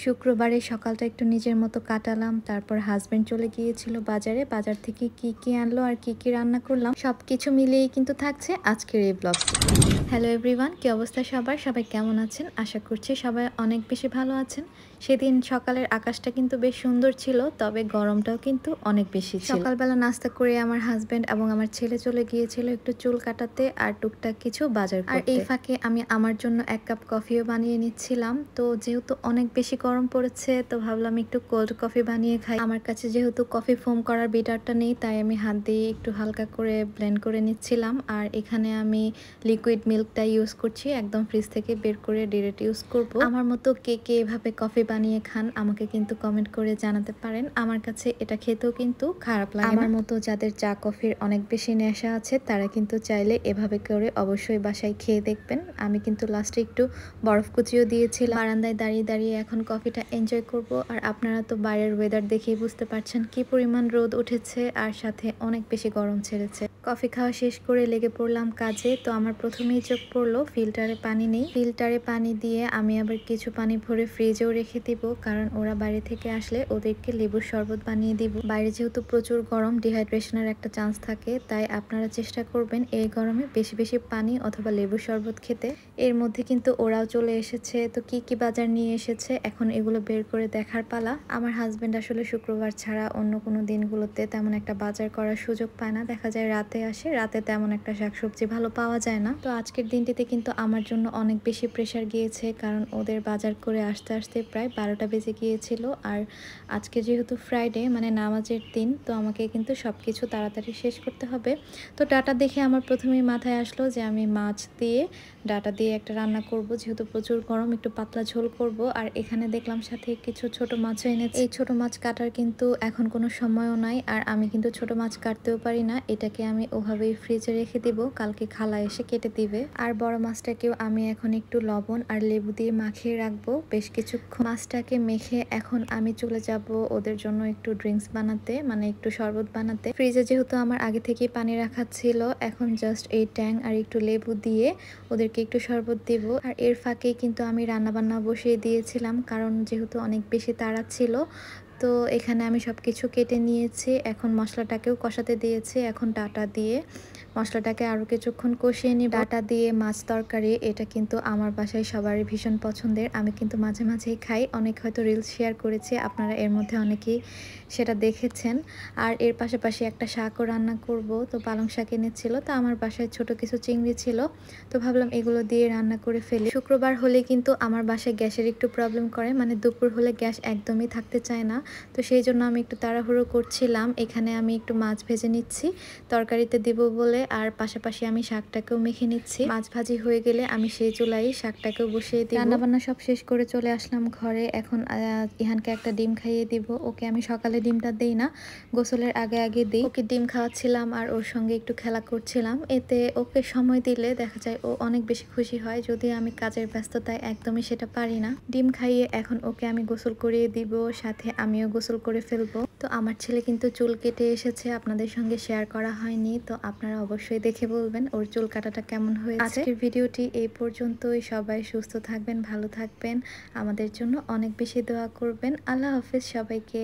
শুক্রবারে সকালটা একটু নিজের মতো কাটালাম। তারপর হাসব্যান্ড চলে গিয়েছিল বাজারে। বাজার থেকে কি আনলো আর কি রান্না করলাম সবকিছু মিলিয়েই কিন্তু থাকছে আজকের এই ব্লগটি। হ্যালো এভরিওয়ান, কি অবস্থা সবার? সবাই কেমন আছেন? আশা করছি সবাই অনেক বেশি ভালো আছেন। সেদিন সকালের আকাশটা কিন্তু বেশ সুন্দর ছিল, তবে গরমটাও কিন্তু অনেক বেশি ছিল। সকালবেলা নাস্তা করে আমার হাসব্যান্ড এবং আমার ছেলে চলে গিয়েছিল একটু চুল কাটাতে আর টুকটাক কিছু বাজার করতে। আর এই ফাঁকে আমি আমার জন্য 1 কাপ কফিও বানিয়ে নিচ্ছিলাম। তো যেহেতু অনেক বেশি গরম পড়েছে, তো ভাবলাম একটু কোল্ড কফি বানিয়ে খাই। আমার কাছে যেহেতু কফি ফোম করার বিটারটা নেই, তাই আমি হাত দিয়ে একটু হালকা করে ব্লেন্ড করে নিচ্ছিলাম। আর এখানে আমি লিকুইড মিল্কটা ইউজ করছি, একদম ফ্রিজ থেকে বের করে ডিরেক্ট ইউজ করব। আমার মতো কে এভাবে কফি বানিয়ে খান আমাকে কিন্তু কমেন্ট করে জানাতে পারেন। আমার কাছে এটা খেতেও কিন্তু খারাপ লাগে না। আমার মতো যাদের চা কফির অনেক বেশি নেশা আছে তারা কিন্তু চাইলে এভাবে করে অবশ্যই বাসায় খেয়ে দেখবেন। আমি কিন্তু লাস্টে একটু বরফ কুচিও দিয়েছিলাম। বারান্দায় দাঁড়িয়ে এখন কফিটা এনজয় করব। আর আপনারা তো বাইরের ওয়েদার দেখেই বুঝতে পারছেন কি পরিমাণ রোদ উঠেছে আর সাথে অনেক বেশি গরম ছেড়েছে। কফি খাওয়া শেষ করে লেগে পড়লাম কাজে। তো আমার প্রথমেই চোখ পড়লো ফিল্টারে পানি নেই। ফিল্টারে পানি দিয়ে আমি আবার কিছু পানি ভরে ফ্রিজেও রেখে দিব, কারণ ওরা বাইরে থেকে আসলে ওদেরকে লেবুর শরবত বানিয়ে দিব। বাইরে যেহেতু প্রচুর গরম, ডিহাইড্রেশনের একটা চান্স থাকে, তাই আপনারা চেষ্টা করবেন এই গরমে বেশি পানি অথবা লেবুর শরবত খেতে। এর মধ্যে কিন্তু ওরাও চলে এসেছে। তো কি বাজার নিয়ে এসেছে এখন এগুলো বের করে দেখার পালা। আমার হাজবেন্ড আসলে শুক্রবার ছাড়া অন্য কোনো দিনগুলোতে তেমন একটা বাজার করার সুযোগ পায় না। দেখা যায় রাতে আসে, রাতে তেমন একটা শাকসবজি ভালো পাওয়া যায় না। তো আজকের দিনটিতে কিন্তু আমার জন্য অনেক বেশি প্রেশার গিয়েছে, কারণ ওদের বাজার করে আসতে প্রায় 12টা বেজে গিয়েছিল। আর আজকে যেহেতু ফ্রাইডে মানে নামাজের দিন, তো আমাকে কিন্তু সবকিছু তাড়াতাড়ি শেষ করতে হবে। তো ডাটা দেখে আমার প্রথমেই মাথায় আসলো যে আমি মাছ দিয়ে ডাটা দিয়ে একটা রান্না করব। যেহেতু প্রচুর গরম, একটু পাতলা ঝোল করব। আর এখানে দেখলাম সাথে কিছু ছোট মাছও এনেছে। এই ছোট মাছ কাটার কিন্তু এখন কোনো সময়ও নাই, আর আমি কিন্তু ছোট মাছ কাটতেও পারি না। এটাকে আমি ওভাবেই ফ্রিজে রেখে দিব, কালকে খালা এসে কেটে দিবে। আর বড় মাছটাকেও আমি এখন একটু লবণ আর লেবু দিয়ে মাখিয়ে রাখবো বেশ কিছুক্ষণ। মাছটাকে মেখে এখন আমি চলে যাব ওদের জন্য একটু ড্রিঙ্কস বানাতে, মানে একটু শরবত বানাতে। ফ্রিজে যেহেতু আমার আগে থেকেই পানি রাখা ছিল, এখন জাস্ট এই ট্যাং আর একটু লেবু দিয়ে ওদেরকে একটু শরবত দিব। আর এর ফাঁকেই কিন্তু আমি রান্নাবান্না বসিয়ে দিয়েছিলাম, কারণ যেহেতু অনেক বেশি তাড়া ছিল। তো এখানে আমি সবকিছু কেটে নিয়েছি, এখন মশলাটাকেও কষাতে দিয়েছি। এখন ডাটা দিয়ে মশলাটাকে আরও কিছুক্ষণ কষিয়ে নিই। ডাটা দিয়ে মাছ তরকারি, এটা কিন্তু আমার বাসায় সবারই ভীষণ পছন্দের। আমি কিন্তু মাঝেই খাই, অনেক হয়তো রিলস শেয়ার করেছি, আপনারা এর মধ্যে অনেকেই সেটা দেখেছেন। আর এর পাশাপাশি একটা শাকও রান্না করব। তো পালং শাক এনেছিল, তো আমার বাসায় ছোট কিছু চিংড়ি ছিল, তো ভাবলাম এগুলো দিয়ে রান্না করে ফেলি। শুক্রবার হলে কিন্তু আমার বাসায় গ্যাসের একটু প্রবলেম করে, মানে দুপুর হলে গ্যাস একদমই থাকতে চায় না। তো সেই জন্য আমি একটু তাড়াহুড়ো করছিলাম। এখানে আমি একটু মাছ ভেজে নিচ্ছি তরকারিতে দিব বলে, আর পাশাপাশি আমি শাকটাকেও মেখে নিচ্ছি। মাছ ভাজি হয়ে গেলে আমি সেই চুলাই শাকটাকেও বসিয়ে দিব। রান্নাবান্না সব শেষ করে চলে আসলাম ঘরে। এখন ইহানকে একটা ডিম খাইয়ে দিব। ওকে আমি সকালে ডিমটা দেই না, গোসলের আগে দিই। ওকে ডিম খাওয়াচ্ছিলাম আর ওর সঙ্গে একটু খেলা করছিলাম। এতে ওকে সময় দিলে দেখা যায় ও অনেক বেশি খুশি হয়, যদি আমি কাজের ব্যস্ততায় একদমই সেটা পারি না। ডিম খাইয়ে এখন ওকে আমি গোসল করিয়ে দিব, সাথে আমিও গোসল করে ফেলবো। তো আমার ছেলে কিন্তু চুল কেটে এসেছে, আপনাদের সঙ্গে শেয়ার করা হয়নি, তো আপনারা অবশ্যই দেখে বলবেন ওর চুল কাটাটা কেমন হয়েছে। আজকের ভিডিওটি এই পর্যন্তই। সবাই সুস্থ থাকবেন, ভালো থাকবেন, আমাদের জন্য অনেক বেশি দোয়া করবেন। আল্লাহ হাফেজ সবাইকে।